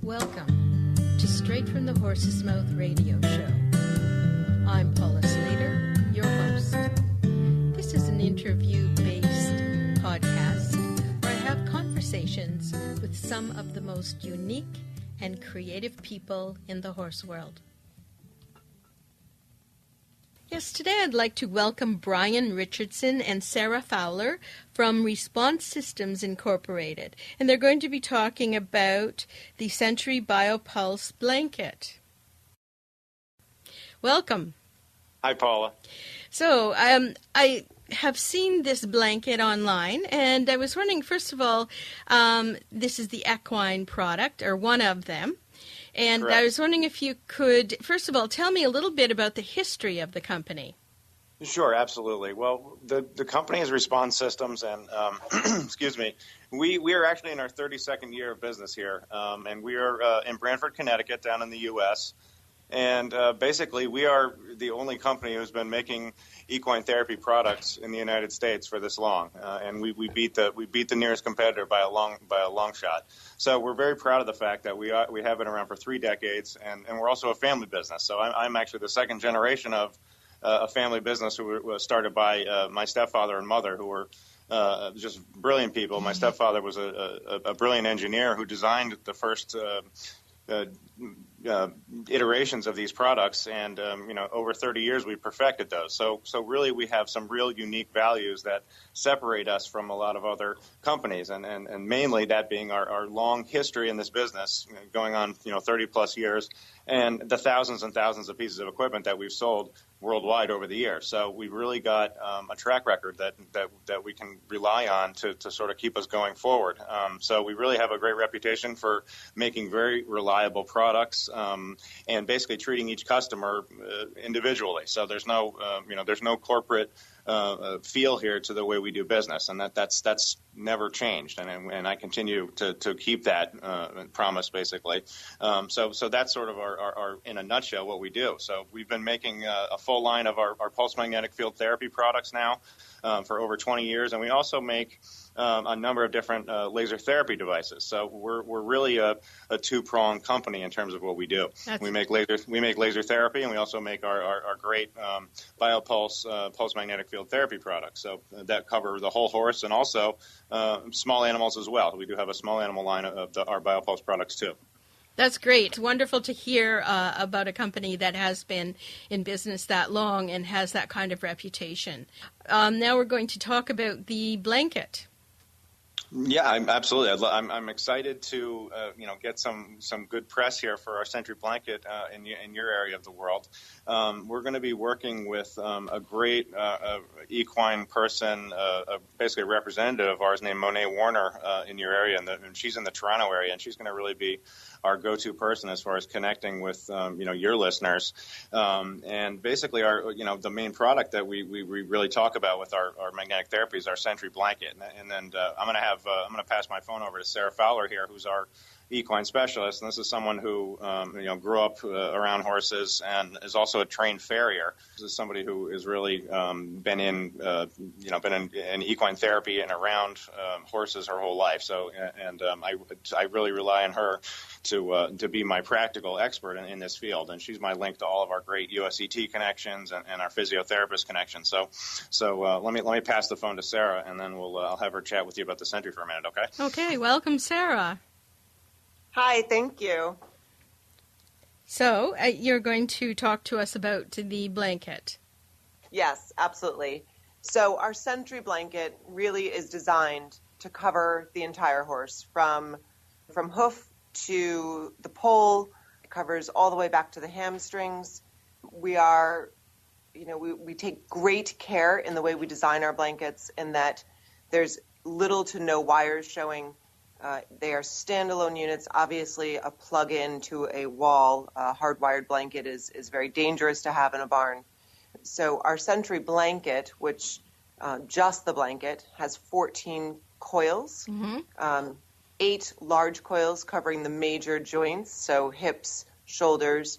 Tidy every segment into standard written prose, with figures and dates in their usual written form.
Welcome to Straight from the Horse's Mouth radio show. I'm Paula Slater, your host. This is an interview-based podcast where I have conversations with some of the most unique and creative people in the horse world. Yes, today I'd like to welcome Brian Richardson and Sarah Fowler from Response Systems Incorporated, and they're going to be talking about the Century Bio-Pulse blanket. Welcome. Hi, Paula. So, I have seen this blanket online, and I was wondering, first of all, this is the equine product, or one of them. And Correct. I was wondering if you could, first of all, tell me a little bit about the history of the company. Sure, absolutely. Well, the company is Response Systems, and excuse me, we are actually in our 32nd year of business here, and we are in Brantford, Connecticut, down in the U.S., and basically we are the only company who's been making equine therapy products in the United States for this long, and we beat the nearest competitor by a long shot. So we're very proud of the fact that we have been around for 3 decades, and we're also a family business. So I'm actually the second generation of a family business who was started by my stepfather and mother, who were just brilliant people. My stepfather was a brilliant engineer who designed the first iterations of these products, and over 30 years we perfected those. So really we have some real unique values that separate us from a lot of other companies, and mainly that being our long history in this business, going on 30 plus years, and the thousands and thousands of pieces of equipment that we've sold worldwide over the years. So we've really got a track record that we can rely on to sort of keep us going forward. So we really have a great reputation for making very reliable products, and basically treating each customer individually. So there's no corporate feel here to the way we do business, and that's never changed, and I continue to keep that promise, basically. So that's sort of our in a nutshell what we do. So we've been making a full line of our pulse magnetic field therapy products now for over 20 years, and we also make a number of different laser therapy devices. So we're really a two-pronged company in terms of what we do. We make laser therapy, and we also make our great Bio-Pulse pulse magnetic field therapy products. So that cover the whole horse, and also small animals as well. We do have a small animal line of our Bio-Pulse products too. That's great. It's wonderful to hear about a company that has been in business that long and has that kind of reputation. Now we're going to talk about the blanket. Yeah, absolutely. I'm excited to get some good press here for our Century blanket in your area of the world. We're going to be working with a great equine person, basically a representative of ours named Monet Warner in your area, and she's in the Toronto area, and she's going to really be our go-to person as far as connecting with your listeners. And basically, the main product that we really talk about with our magnetic therapy is our Century blanket, and then I'm going to pass my phone over to Sarah Fowler here, who's our equine specialist, and this is someone who grew up around horses and is also a trained farrier. This is somebody who has really been in equine therapy and around horses her whole life. So, and I really rely on her to be my practical expert in this field, and she's my link to all of our great USET connections and our physiotherapist connections. So let me pass the phone to Sarah, and then I'll have her chat with you about the Century for a minute. Okay? Okay. Welcome, Sarah. Hi, thank you. So, you're going to talk to us about the blanket. Yes, absolutely. So our Century blanket really is designed to cover the entire horse, from hoof to the pole. It covers all the way back to the hamstrings. We take great care in the way we design our blankets, in that there's little to no wires showing. They are standalone units. Obviously, a plug-in to a wall, a hardwired blanket is very dangerous to have in a barn. So our Century blanket, which just the blanket, has 14 coils, 8 large coils covering the major joints, so hips, shoulders,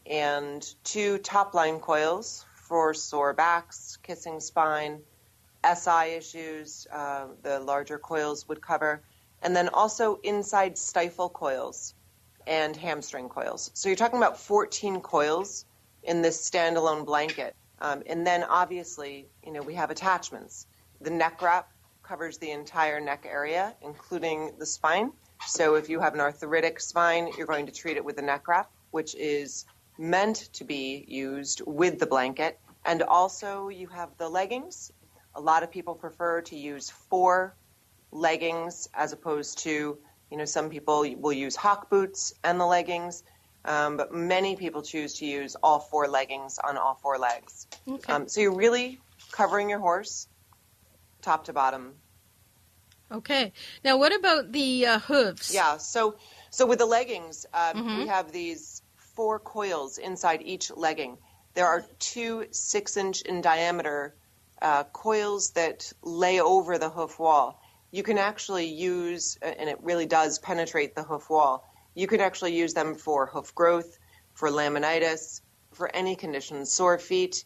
and 2 top-line coils for sore backs, kissing spine, SI issues, the larger coils would cover. And then also inside stifle coils. and hamstring coils. So you're talking about 14 coils in this standalone blanket. And then obviously, we have attachments. The neck wrap covers the entire neck area, including the spine. So if you have an arthritic spine, you're going to treat it with a neck wrap, which is meant to be used with the blanket. And also you have the leggings. A lot of people prefer to use 4 leggings as opposed to, some people will use hawk boots and the leggings. But many people choose to use all 4 leggings on all 4 legs. Okay. So you're really covering your horse top to bottom. Okay. Now, what about the hooves? Yeah. So with the leggings, we have these 4 coils inside each legging. There are 2 6-inch in diameter coils that lay over the hoof wall. You can actually use, and it really does penetrate the hoof wall, you could actually use them for hoof growth, for laminitis, for any condition, sore feet.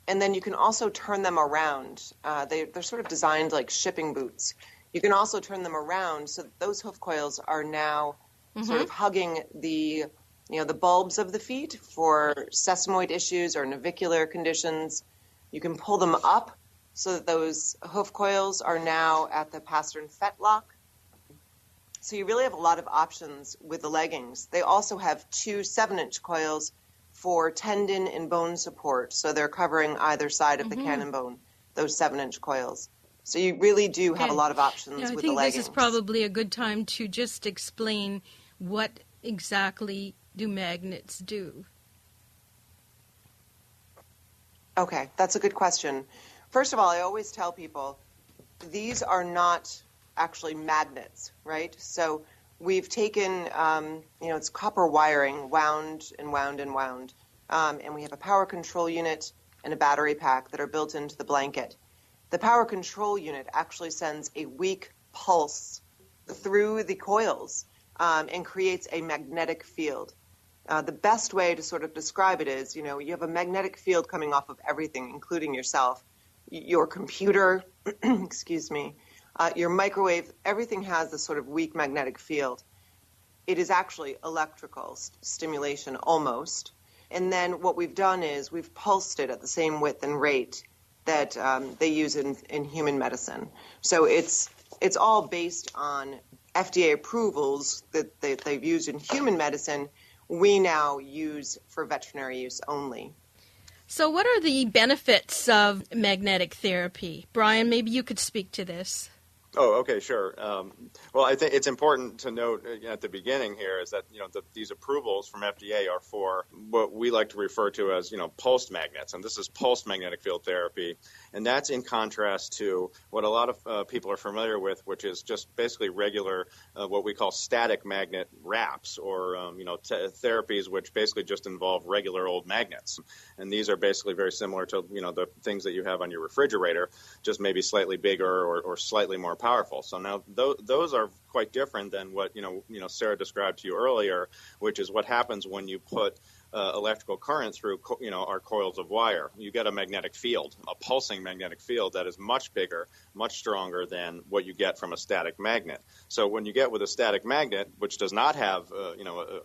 And then you can also turn them around. They're sort of designed like shipping boots. You can also turn them around so that those hoof coils are now sort of hugging the bulbs of the feet for sesamoid issues or navicular conditions. You can pull them up so that those hoof coils are now at the pastern fetlock. So you really have a lot of options with the leggings. They also have 2 7-inch coils for tendon and bone support. So they're covering either side of the cannon bone, those 7-inch coils. So you really do have a lot of options with the leggings. I think this is probably a good time to just explain what exactly do magnets do. Okay, that's a good question. First of all, I always tell people these are not actually magnets, right? So we've taken, it's copper wiring, wound and wound and wound, and we have a power control unit and a battery pack that are built into the blanket. The power control unit actually sends a weak pulse through the coils and creates a magnetic field. The best way to sort of describe it is, you have a magnetic field coming off of everything, including yourself, your computer, your microwave, everything has this sort of weak magnetic field. It is actually electrical stimulation almost. And then what we've done is we've pulsed it at the same width and rate that they use in human medicine. So it's all based on FDA approvals that they've used in human medicine. We now use for veterinary use only. So what are the benefits of magnetic therapy? Brian, maybe you could speak to this. Oh, okay, sure. Well, I think it's important to note at the beginning here is that, these approvals from FDA are for what we like to refer to as, pulsed magnets. And this is pulsed magnetic field therapy. And that's in contrast to what a lot of people are familiar with, which is just basically regular, what we call static magnet wraps or, therapies which basically just involve regular old magnets. And these are basically very similar to, the things that you have on your refrigerator, just maybe slightly bigger or slightly more powerful. So now those are quite different than what Sarah described to you earlier, which is what happens when you put electrical current through our coils of wire. You get a magnetic field, a pulsing magnetic field that is much bigger, much stronger than what you get from a static magnet. So when you get with a static magnet, which does not have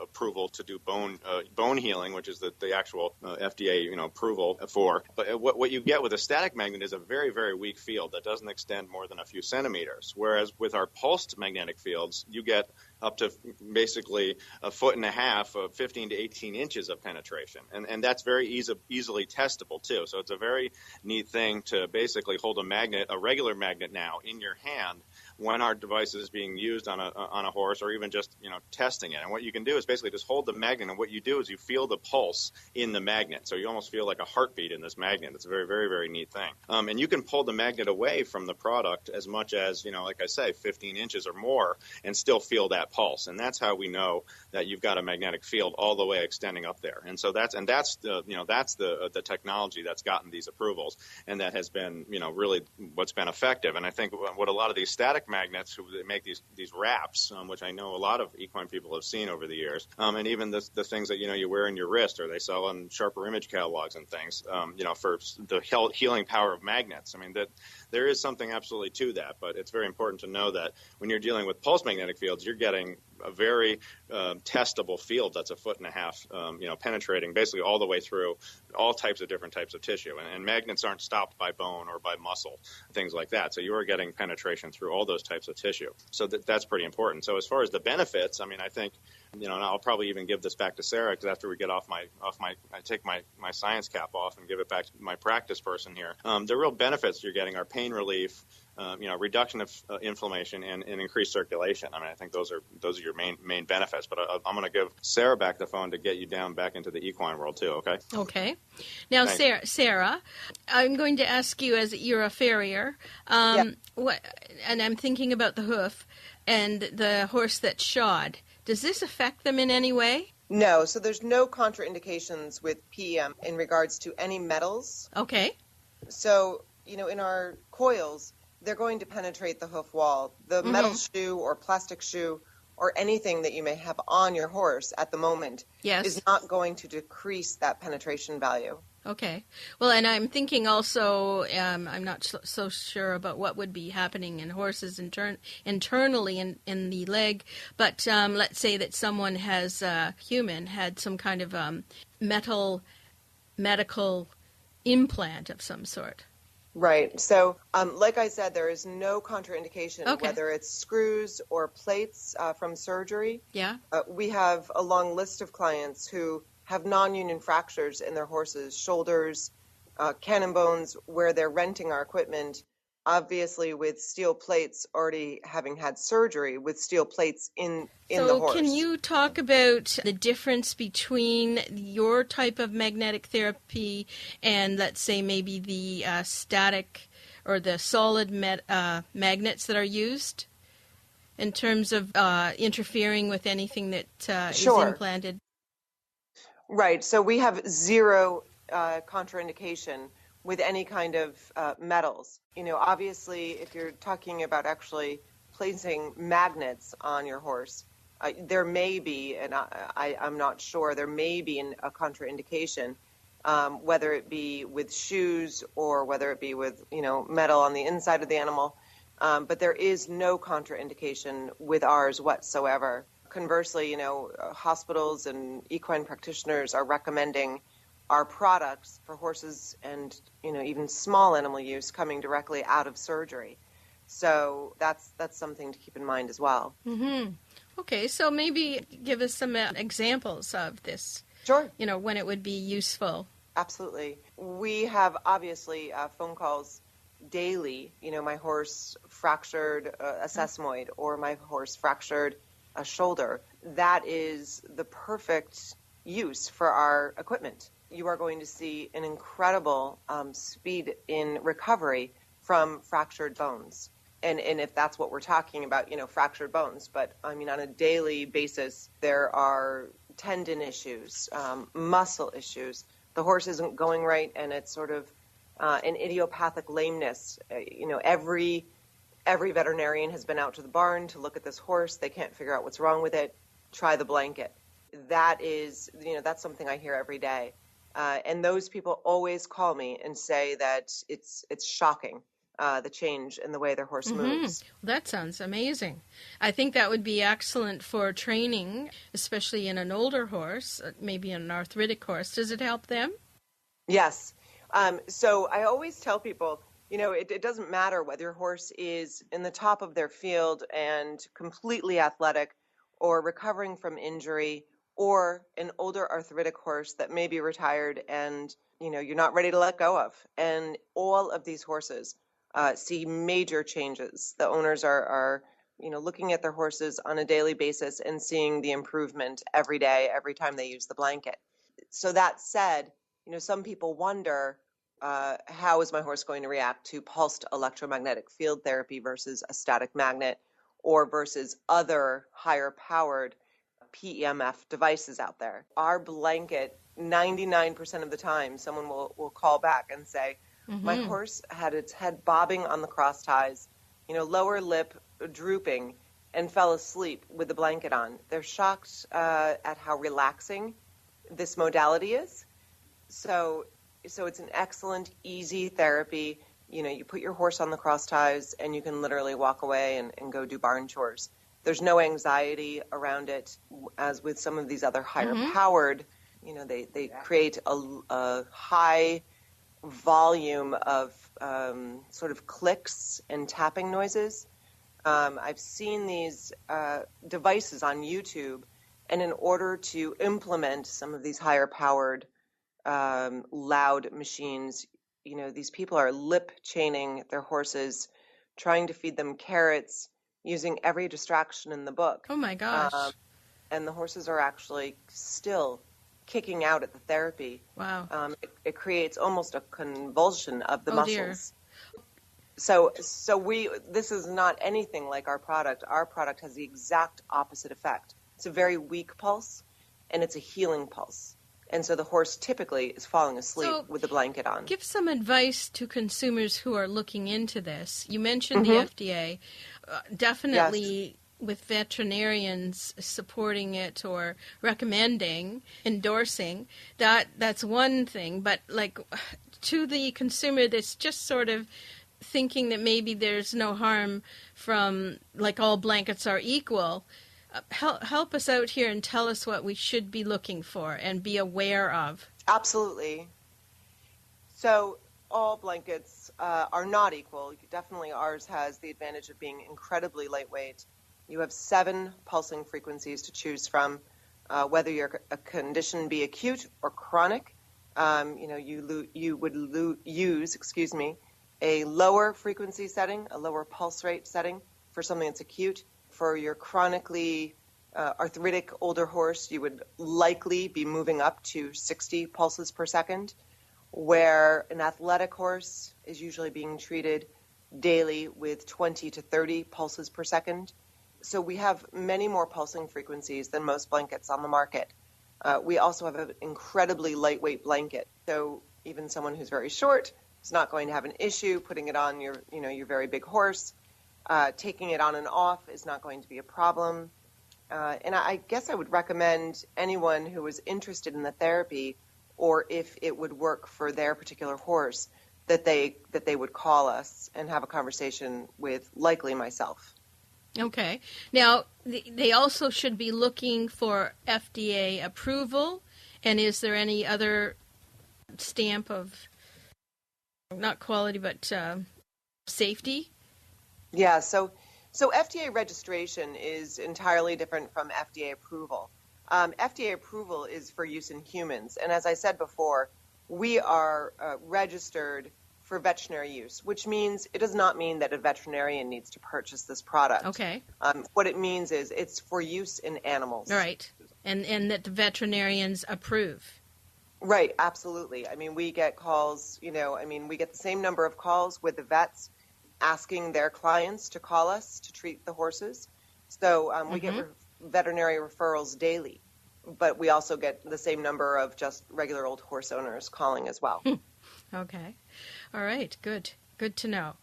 approval to do bone healing, which is the actual FDA approval for, but what you get with a static magnet is a very, very weak field that doesn't extend more than a few centimeters. Whereas with our pulsed magnetic fields, you get up to basically 1.5 feet of 15 to 18 inches of penetration. And that's very easily testable, too. So it's a very neat thing to basically hold a regular magnet now in your hand when our device is being used on a horse or even just, testing it. And what you can do is basically just hold the magnet, and what you do is you feel the pulse in the magnet. So you almost feel like a heartbeat in this magnet. It's a very, very, very neat thing. And you can pull the magnet away from the product as much as, like I say, 15 inches or more and still feel that pulse. And that's how we know that you've got a magnetic field all the way extending up there. And so that's the technology that's gotten these approvals, and that has been, really what's been effective. And I think what a lot of these static magnets who make these wraps, which I know a lot of equine people have seen over the years, and even the things that you wear in your wrist or they sell on Sharper Image catalogs and things, for the healing power of magnets. I mean, that there is something absolutely to that, but it's very important to know that when you're dealing with pulse magnetic fields, you're getting a very testable field that's 1.5 foot, penetrating basically all the way through all different types of tissue. And magnets aren't stopped by bone or by muscle, things like that. So you are getting penetration through all those types of tissue. So that's pretty important. So as far as the benefits, I mean, I think, and I'll probably even give this back to Sarah, because after we get I take my science cap off and give it back to my practice person here. The real benefits you're getting are pain relief, reduction of inflammation, and increased circulation. I mean, I think those are your main benefits. But I'm going to give Sarah back the phone to get you down back into the equine world too. Okay. Okay. Now, Sarah, I'm going to ask you, as you're a farrier, and I'm thinking about the hoof and the horse that's shod. Does this affect them in any way? No. So there's no contraindications with PEM in regards to any metals. Okay. So, in our coils, they're going to penetrate the hoof wall. The metal shoe or plastic shoe or anything that you may have on your horse at the moment is not going to decrease that penetration value. Okay. Well, and I'm thinking also, I'm not so sure about what would be happening in horses internally in the leg, but let's say that someone had some kind of medical implant of some sort. Right. So, like I said, there is no contraindication, whether it's screws or plates from surgery. Yeah. We have a long list of clients who have non-union fractures in their horses' shoulders, cannon bones, where they're renting our equipment, obviously with steel plates, already having had surgery with steel plates in the horse. So can you talk about the difference between your type of magnetic therapy and, let's say, maybe the static or the solid magnets that are used in terms of interfering with anything that is implanted? Right. So we have zero contraindication with any kind of metals. Obviously, if you're talking about actually placing magnets on your horse, there may be, and I'm not sure, there may be a contraindication, whether it be with shoes or whether it be with, metal on the inside of the animal. But there is no contraindication with ours whatsoever. Conversely, hospitals and equine practitioners are recommending our products for horses and, even small animal use coming directly out of surgery. So that's something to keep in mind as well. Mm-hmm. Okay, so maybe give us some examples of this. Sure. When it would be useful. Absolutely. We have, obviously, phone calls daily. My horse fractured a sesamoid, or my horse fractured a shoulder. That is the perfect use for our equipment. You are going to see an incredible speed in recovery from fractured bones. And if that's what we're talking about, fractured bones. But, on a daily basis, there are tendon issues, muscle issues. The horse isn't going right, and it's sort of an idiopathic lameness. Every veterinarian has been out to the barn to look at this horse. They can't figure out what's wrong with it. Try the blanket. That is, that's something I hear every day. And those people always call me and say that it's shocking, the change in the way their horse moves. Well, that sounds amazing. I think that would be excellent for training, especially in an older horse, maybe an arthritic horse. Does it help them? Yes. So I always tell people, it doesn't matter whether your horse is in the top of their field and completely athletic or recovering from injury, or an older arthritic horse that may be retired and, you're not ready to let go of. And all of these horses see major changes. The owners are looking at their horses on a daily basis and seeing the improvement every day, every time they use the blanket. So that said, some people wonder, how is my horse going to react to pulsed electromagnetic field therapy versus a static magnet, or versus other higher powered PEMF devices out there? Our blanket, 99% of the time, someone will call back and say, my horse had its head bobbing on the cross ties, lower lip drooping, and fell asleep with the blanket on. They're shocked at how relaxing this modality is. So it's an excellent, easy therapy. You put your horse on the cross ties and you can literally walk away and go do barn chores. There's no anxiety around it, as with some of these other higher powered, they create a high volume of sort of clicks and tapping noises. I've seen these devices on YouTube, and in order to implement some of these higher powered loud machines, these people are lip chaining their horses, trying to feed them carrots, using every distraction in the book. Oh my gosh. And the horses are actually still kicking out at the therapy. Wow. It creates almost a convulsion of the muscles. Dear. So this is not anything like our product. Our product has the exact opposite effect. It's a very weak pulse, and it's a healing pulse. And so the horse typically is falling asleep with the blanket on. Give some advice to consumers who are looking into this. You mentioned the FDA. Definitely with veterinarians supporting it or recommending, endorsing, that's one thing. But like to the consumer that's just sort of thinking that maybe there's no harm from, like, all blankets are equal, help us out here and tell us what we should be looking for and be aware of. Absolutely. So all blankets are not equal. Definitely ours has the advantage of being incredibly lightweight. You have 7 pulsing frequencies to choose from, whether your condition be acute or chronic. You would use a lower frequency setting, a lower pulse rate setting for something that's acute. For your chronically arthritic older horse, you would likely be moving up to 60 pulses per second, where an athletic horse is usually being treated daily with 20 to 30 pulses per second. So we have many more pulsing frequencies than most blankets on the market. We also have an incredibly lightweight blanket. So even someone who's very short is not going to have an issue putting it on your very big horse. Taking it on and off is not going to be a problem. And I guess I would recommend anyone who is interested in the therapy, or if it would work for their particular horse, that they would call us and have a conversation with likely myself. Okay. Now, they also should be looking for FDA approval. And is there any other stamp of, not quality, but safety? Yeah, so FDA registration is entirely different from FDA approval. FDA approval is for use in humans. And as I said before, we are registered for veterinary use, which means it does not mean that a veterinarian needs to purchase this product. Okay. What it means is it's for use in animals. Right. And that the veterinarians approve. Right, absolutely. I mean, we get calls, we get the same number of calls with the vets asking their clients to call us to treat the horses. So we get veterinary referrals daily, but we also get the same number of just regular old horse owners calling as well. Okay. All right. Good. Good to know.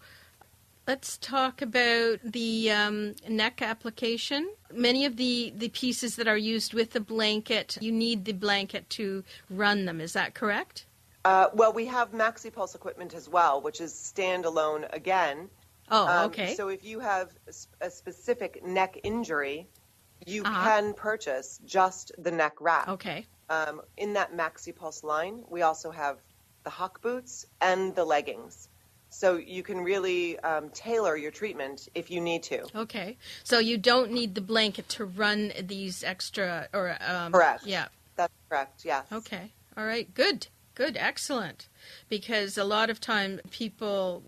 Let's talk about the neck application. Many of the pieces that are used with the blanket, you need the blanket to run them. Is that correct? Well, we have MaxiPulse equipment as well, which is standalone again. Oh, okay. So if you have a specific neck injury, you can purchase just the neck wrap. Okay. In that MaxiPulse line, we also have the Huck boots and the leggings. So you can really tailor your treatment if you need to. Okay. So you don't need the blanket to run these extra or correct. Yeah. That's correct. Yes. Okay. All right. Good. Good. Excellent. Because a lot of time people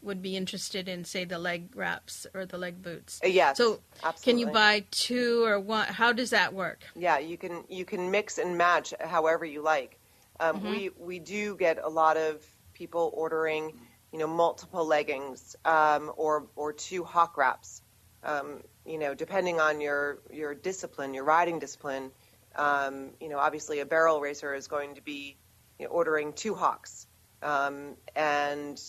would be interested in, say, the leg wraps or the leg boots. Yes. So absolutely. Can you buy 2 or 1? How does that work? Yeah, you can mix and match however you like. We do get a lot of people ordering, multiple leggings or 2 Hawk wraps. Depending on your discipline, your riding discipline. Obviously a barrel racer is going to be ordering 2 Hawks, and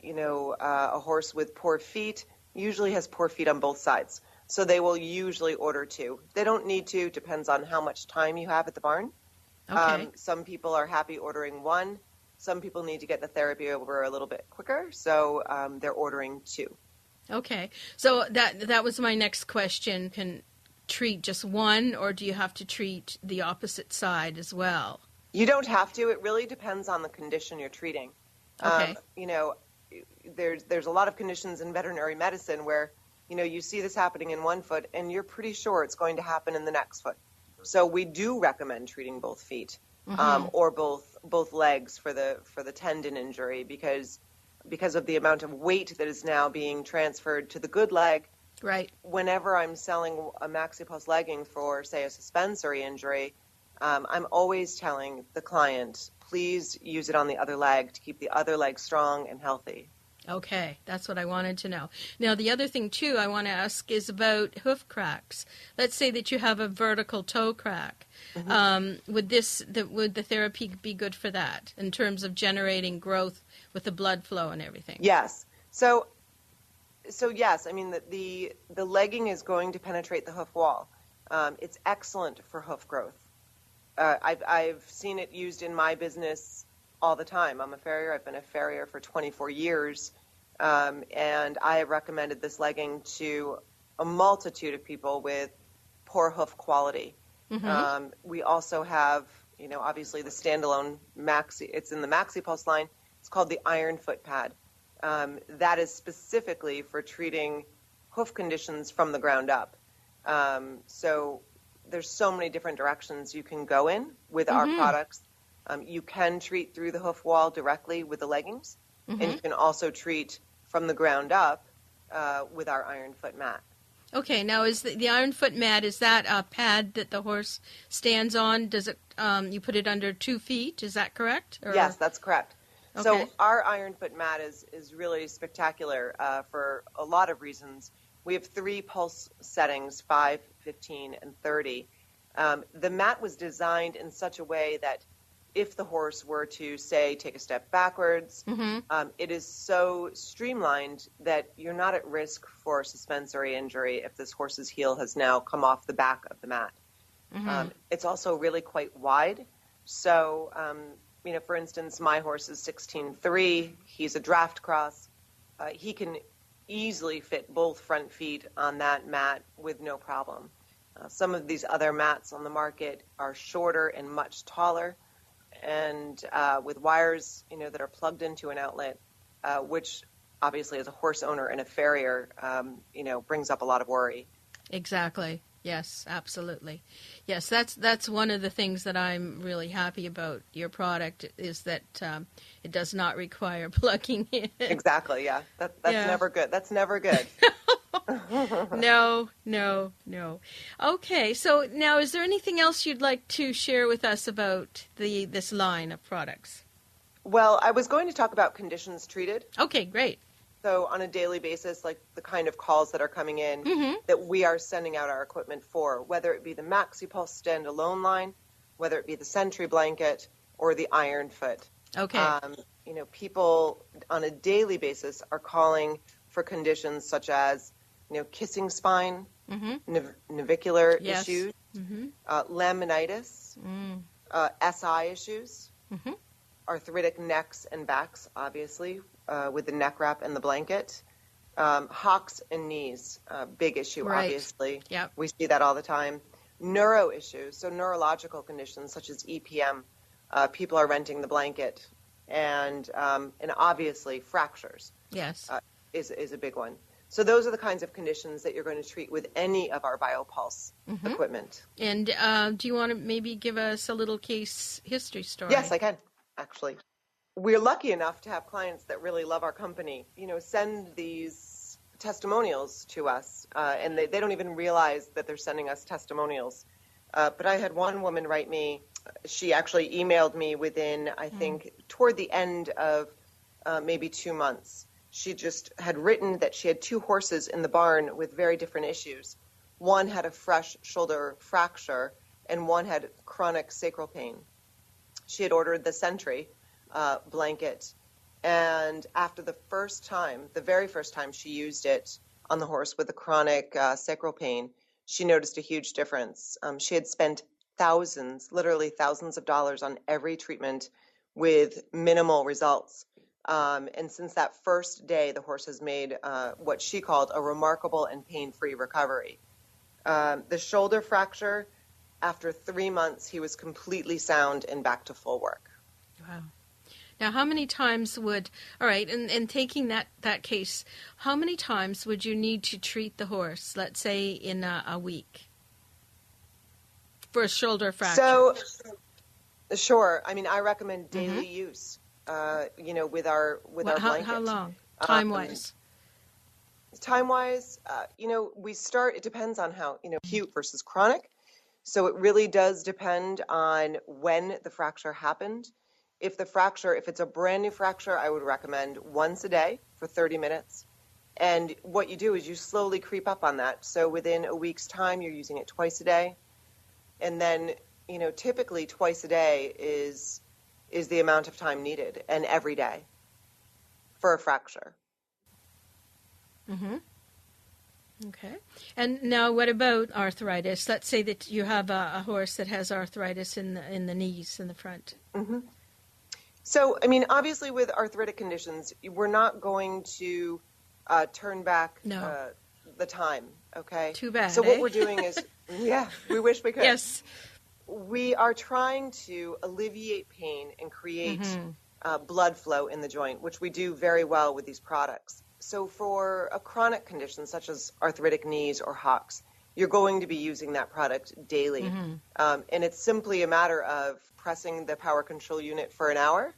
a horse with poor feet usually has poor feet on both sides, so they will usually order 2. They don't need to. Depends on how much time you have at the barn. Okay. Some people are happy ordering 1. Some people need to get the therapy over a little bit quicker, so they're ordering 2. Okay. So that was my next question. Can treat just one, or do you have to treat the opposite side as well? You don't have to. It really depends on the condition you're treating. Okay. There's a lot of conditions in veterinary medicine where, you see this happening in one foot and you're pretty sure it's going to happen in the next foot. So we do recommend treating both feet, or both legs for the tendon injury because of the amount of weight that is now being transferred to the good leg. Right. Whenever I'm selling a MaxiPulse legging for, say, a suspensory injury, I'm always telling the client, please use it on the other leg to keep the other leg strong and healthy. Okay, that's what I wanted to know. Now, the other thing, too, I want to ask is about hoof cracks. Let's say that you have a vertical toe crack. Would the therapy be good for that in terms of generating growth with the blood flow and everything? Yes. So yes, I mean, the legging is going to penetrate the hoof wall. It's excellent for hoof growth. I've seen it used in my business all the time. I'm a farrier. I've been a farrier for 24 years, and I have recommended this legging to a multitude of people with poor hoof quality. We also have, obviously the standalone Maxi. It's in the MaxiPulse line. It's called the Iron Foot Pad. That is specifically for treating hoof conditions from the ground up. So there's so many different directions you can go in with our products. You can treat through the hoof wall directly with the leggings, and you can also treat from the ground up with our Iron Foot mat. Okay, now is the Iron Foot mat, is that a pad that the horse stands on? Does it? You put it under 2 feet, is that correct? Or? Yes, that's correct. Okay. So our Iron Foot mat is really spectacular for a lot of reasons. We have 3 pulse settings, 5, 15, and 30. The mat was designed in such a way that if the horse were to, say, take a step backwards, it is so streamlined that you're not at risk for suspensory injury if this horse's heel has now come off the back of the mat. It's also really quite wide. So, for instance, my horse is 16'3". He's a draft cross. He can easily fit both front feet on that mat with no problem. Some of these other mats on the market are shorter and much taller, and with wires, that are plugged into an outlet, which obviously as a horse owner and a farrier, brings up a lot of worry. Exactly. Yes, absolutely. Yes, that's one of the things that I'm really happy about your product is that it does not require plugging in. Exactly, yeah. That's never good. That's never good. No. Okay, so now is there anything else you'd like to share with us about this line of products? Well, I was going to talk about conditions treated. Okay, great. So on a daily basis, like the kind of calls that are coming in that we are sending out our equipment for, whether it be the MaxiPulse standalone line, whether it be the Sentry blanket or the Iron Foot. Okay. People on a daily basis are calling for conditions such as, kissing spine, navicular issues, laminitis, SI issues, arthritic necks and backs, obviously, with the neck wrap and the blanket, hocks and knees, big issue, right. Obviously. Yep. We see that all the time. Neuro issues, so neurological conditions such as EPM, people are renting the blanket, and obviously fractures. Yes. Is a big one. So those are the kinds of conditions that you're going to treat with any of our Bio-Pulse equipment. And do you want to maybe give us a little case history story? Yes, I can, actually. We're lucky enough to have clients that really love our company, send these testimonials to us, and they don't even realize that they're sending us testimonials. But I had one woman write me. She actually emailed me within, I think, toward the end of maybe 2 months. She just had written that she had 2 horses in the barn with very different issues. One had a fresh shoulder fracture, and one had chronic sacral pain. She had ordered the Sentry blanket, and after the very first time she used it on the horse with the chronic sacral pain, she noticed a huge difference. She had spent literally thousands of dollars on every treatment with minimal results. And since that first day, the horse has made what she called a remarkable and pain-free recovery. The shoulder fracture, after 3 months, he was completely sound and back to full work. Wow. Now, how many times would, all right, and taking that case, how many times would you need to treat the horse, let's say in a week, for a shoulder fracture? So, sure. I mean, I recommend daily use, with our blanket. How long, time-wise? Time-wise, we start, it depends on how, acute versus chronic. So it really does depend on when the fracture happened. If it's a brand new fracture, I would recommend once a day for 30 minutes. And what you do is you slowly creep up on that. So within a week's time, you're using it twice a day. And then, typically twice a day is the amount of time needed, and every day for a fracture. Mm-hmm. Okay. And now what about arthritis? Let's say that you have a horse that has arthritis in the knees in the front. Mm-hmm. So, I mean, obviously with arthritic conditions, we're not going to turn back the time, okay? Too bad, So what we're doing is, we wish we could. Yes. We are trying to alleviate pain and create blood flow in the joint, which we do very well with these products. So for a chronic condition such as arthritic knees or hocks, you're going to be using that product daily. And it's simply a matter of pressing the power control unit for an hour,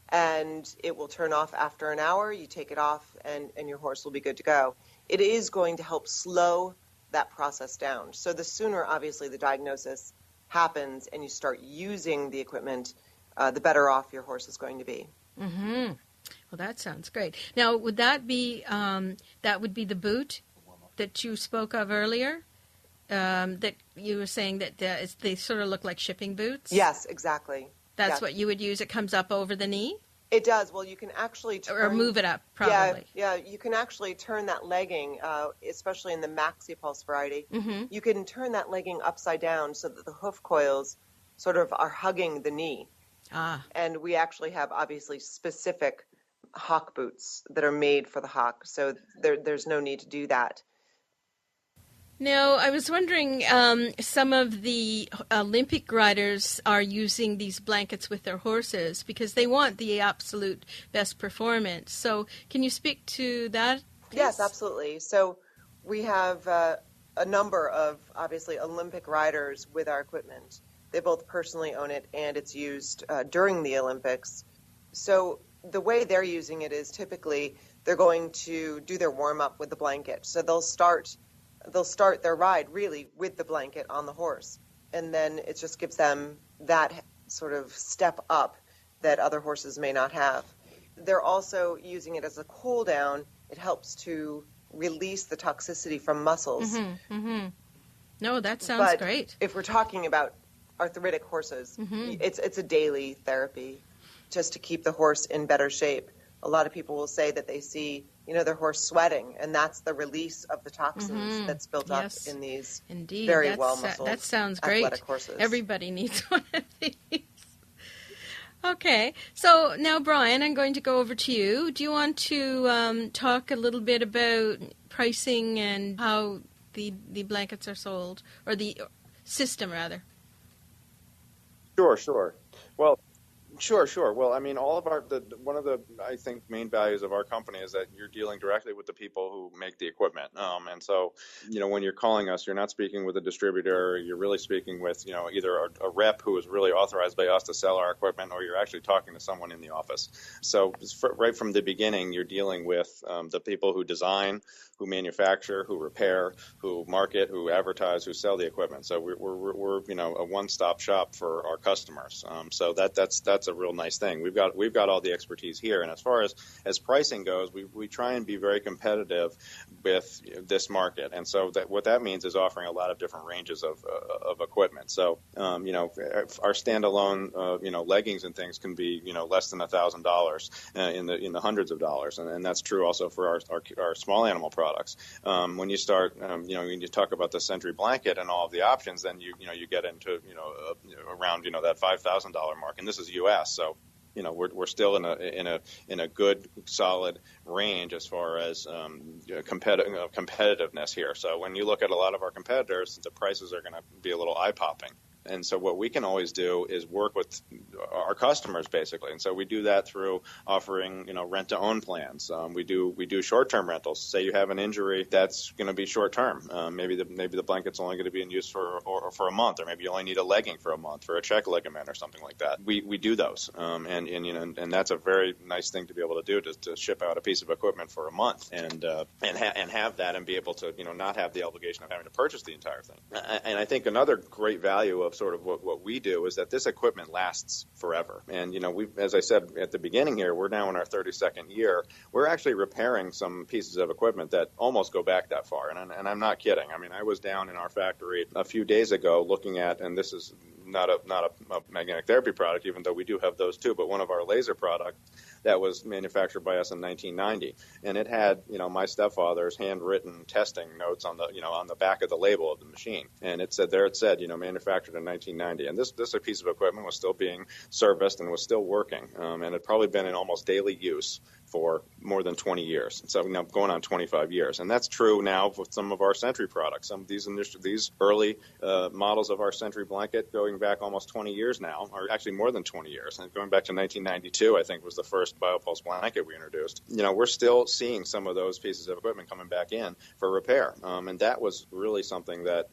and it will turn off after an hour. You take it off, and your horse will be good to go. It is going to help slow that process down. So the sooner, obviously, the diagnosis happens and you start using the equipment, the better off your horse is going to be. Mm-hmm. Well, that sounds great. Now, would that be that would be the boot that you spoke of earlier? That you were saying that they sort of look like shipping boots? Yes, exactly. That's what you would use. It comes up over the knee? It does. Well, you can actually or move it up, probably. Yeah, you can actually turn that legging, especially in the Maxi-Pulse variety, you can turn that legging upside down so that the hoof coils sort of are hugging the knee. And we actually have, obviously, specific hock boots that are made for the hock, so there's no need to do that. Now, I was wondering, some of the Olympic riders are using these blankets with their horses because they want the absolute best performance. So can you speak to that, please? Yes, absolutely. So we have a number of, obviously, Olympic riders with our equipment. They both personally own it, and it's used during the Olympics. So the way they're using it is typically they're going to do their warm-up with the blanket. So they'll start their ride really with the blanket on the horse, and then it just gives them that sort of step up that other horses may not have. They're also using it as a cool down. It helps to release the toxicity from muscles. No, that sounds great. If we're talking about arthritic horses, it's a daily therapy just to keep the horse in better shape. A lot of people will say that they see, their horse sweating, and that's the release of the toxins that's built up in these very well-muscled, that sounds great. Athletic horses. Everybody needs one of these. Okay, so now, Brian, I'm going to go over to you. Do you want to talk a little bit about pricing and how the blankets are sold, or the system, rather? Sure. Well, Sure. Well, I mean, all of one of the, I think, main values of our company is that you're dealing directly with the people who make the equipment. And so, when you're calling us, you're not speaking with a distributor. You're really speaking with, either a rep who is really authorized by us to sell our equipment, or you're actually talking to someone in the office. So right from the beginning, you're dealing with the people who design, who manufacture, who repair, who market, who advertise, who sell the equipment. So we're a one-stop shop for our customers. So that's a real nice thing. We've got all the expertise here. And as far as pricing goes, we try and be very competitive with this market. And so what that means is offering a lot of different ranges of equipment. So our standalone leggings and things can be less than $1,000 in the hundreds of dollars, and that's true also for our small animal products. When you start when you talk about the Sentry blanket and all of the options, then you get into around that $5,000 mark, and this is U.S. So we're still in a good solid range as far as competitiveness here. So when you look at a lot of our competitors, the prices are going to be a little eye-popping. And so what we can always do is work with our customers, basically. And so we do that through offering, rent-to-own plans. We do short-term rentals. Say you have an injury that's going to be short-term. Maybe the blanket's only going to be in use for a month, or maybe you only need a legging for a month for a check ligament or something like that. We do those, and that's a very nice thing to be able to do, to ship out a piece of equipment for a month and have that and be able to not have the obligation of having to purchase the entire thing. And I think another great value of sort of what we do is that this equipment lasts forever. And, as I said at the beginning here, we're now in our 32nd year. We're actually repairing some pieces of equipment that almost go back that far. And I'm not kidding. I mean, I was down in our factory a few days ago looking at, and this is not a magnetic therapy product, even though we do have those too, but one of our laser products that was manufactured by us in 1990. And it had, my stepfather's handwritten testing notes on the back of the label of the machine. And it said, manufactured in 1990. And this piece of equipment was still being serviced and was still working. And had probably been in almost daily use for more than 20 years. So now going on 25 years. And that's true now with some of our Sentry products. Some of these early models of our Sentry blanket going back almost 20 years now, or actually more than 20 years. And going back to 1992, I think was the first Bio-Pulse blanket we introduced. We're still seeing some of those pieces of equipment coming back in for repair. And that was really something that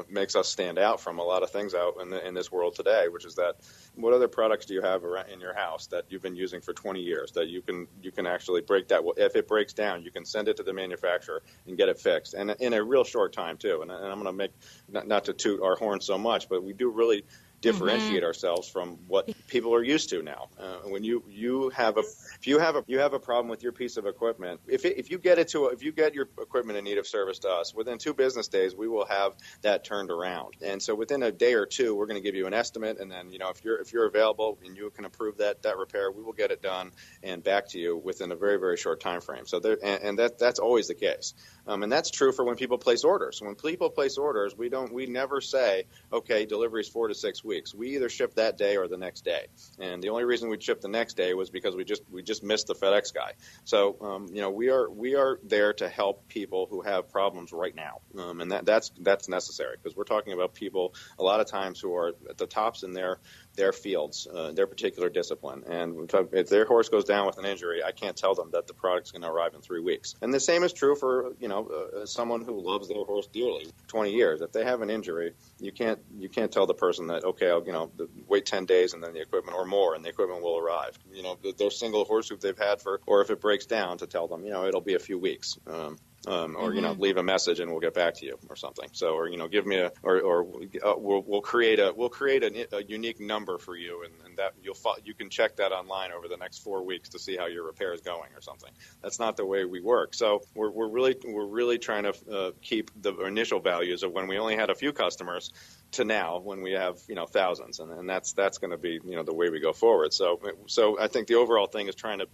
makes us stand out from a lot of things out in this world today, which is that what other products do you have in your house that you've been using for 20 years that you can actually break that? If it breaks down, you can send it to the manufacturer and get it fixed, and in a real short time too. And I'm going to make, not to toot our horn so much, but we do really differentiate ourselves from what people are used to now. When you have a problem with your piece of equipment, if you get your equipment in need of service to us, within 2 business days we will have that turned around. And so within a day or two, we're going to give you an estimate, and then if you're available and you can approve that repair, we will get it done and back to you within a very, very short time frame. So that's always the case. And that's true for when people place orders. When people place orders, we never say, okay, delivery is 4 to 6 weeks. We either ship that day or the next day. And the only reason we'd ship the next day was because we just missed the FedEx guy. So we are there to help people who have problems right now. And that's necessary, because we're talking about people a lot of times who are at the tops in their fields, their particular discipline. And if their horse goes down with an injury, I can't tell them that the product's going to arrive in 3 weeks. And the same is true for, someone who loves their horse dearly, 20 years. If they have an injury, you can't tell the person that, okay, wait 10 days and then the equipment, or more, and the equipment will arrive. Their single horse hoof they've had or if it breaks down, to tell them, it'll be a few weeks. Or leave a message and we'll get back to you or something. So, or give me we'll create a unique number for you, and that you can check that online over the next 4 weeks to see how your repair is going or something. That's not the way we work. So we're really trying to keep the initial values of when we only had a few customers to now when we have thousands, and that's going to be the way we go forward. So I think the overall thing is trying to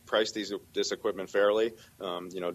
price this equipment fairly,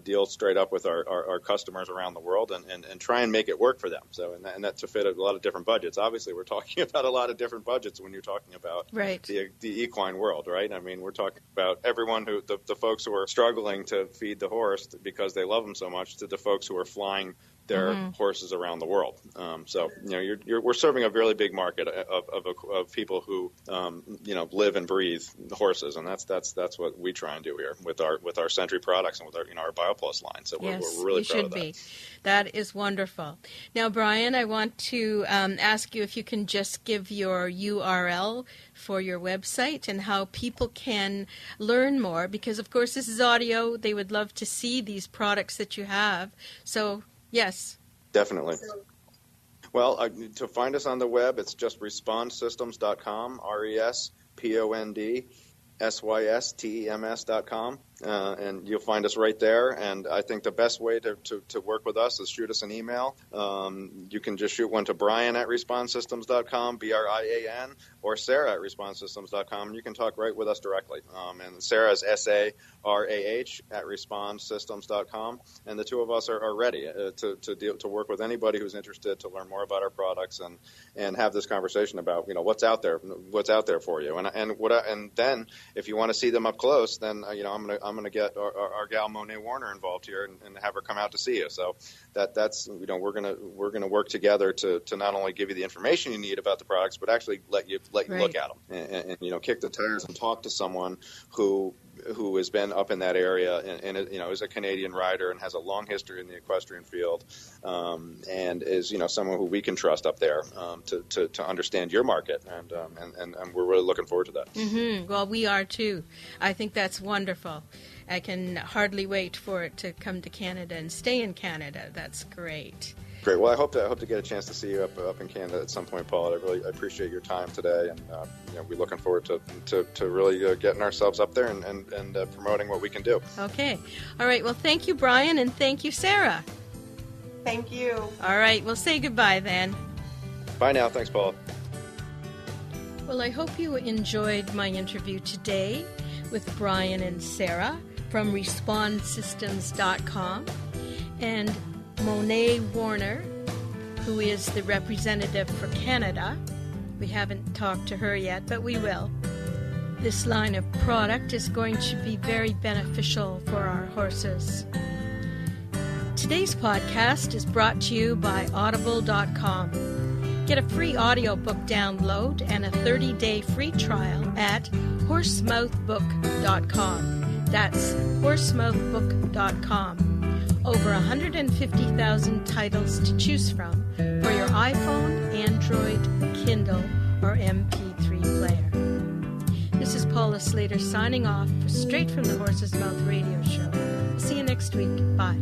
deal straight up with our customers around the world, and try and make it work for them. So and that to fit a lot of different budgets. Obviously, we're talking about a lot of different budgets when you're talking about the equine world, right? I mean, we're talking about everyone the folks who are struggling to feed the horse because they love them so much, to the folks who are flying their horses around the world. So we're serving a really big market of people who live and breathe horses, and that's what we try and do here with our Sentry products and with our Bio-Pulse line. So we're really proud of that. That is wonderful. Now, Brian, I want to ask you if you can just give your URL for your website and how people can learn more, because of course this is audio. They would love to see these products that you have. So yes. Definitely. Well, to find us on the web, it's just respondsystems.com, RESPONDSYSTEMS.com. and you'll find us right there. And I think the best way to work with us is shoot us an email. You can just shoot one to Brian@responsesystems.com, BRIAN, or Sarah@responsesystems.com. You can talk right with us directly. And Sarah is SARAH at responsesystems.com. And the two of us are ready to work with anybody who's interested to learn more about our products and have this conversation about, what's out there for you. And then if you want to see them up close, then I'm gonna get our gal Monet Warner involved here and have her come out to see you. So that's we're gonna work together to not only give you the information you need about the products, but actually let you look at them and kick the tires and talk to someone who has been up in that area and is a Canadian rider and has a long history in the equestrian field, and is someone who we can trust up there to understand your market, and we're really looking forward to that. Mm-hmm. Well, we are too. I think that's wonderful. I can hardly wait for it to come to Canada and stay in Canada. That's great. Great. Well, I hope to get a chance to see you up in Canada at some point, Paul. I really appreciate your time today, and we're looking forward to really getting ourselves up there and promoting what we can do. Okay. All right. Well, thank you, Brian, and thank you, Sarah. Thank you. All right. We'll say goodbye then. Bye now. Thanks, Paul. Well, I hope you enjoyed my interview today with Brian and Sarah from RespondSystems.com and Monet Warner, who is the representative for Canada. We haven't talked to her yet, but we will. This line of product is going to be very beneficial for our horses. Today's podcast is brought to you by Audible.com. Get a free audiobook download and a 30-day free trial at horsemouthbook.com. That's horsemouthbook.com. Over 150,000 titles to choose from for your iPhone, Android, Kindle, or MP3 player. This is Paula Slater signing off for Straight from the Horse's Mouth radio show. See you next week. Bye.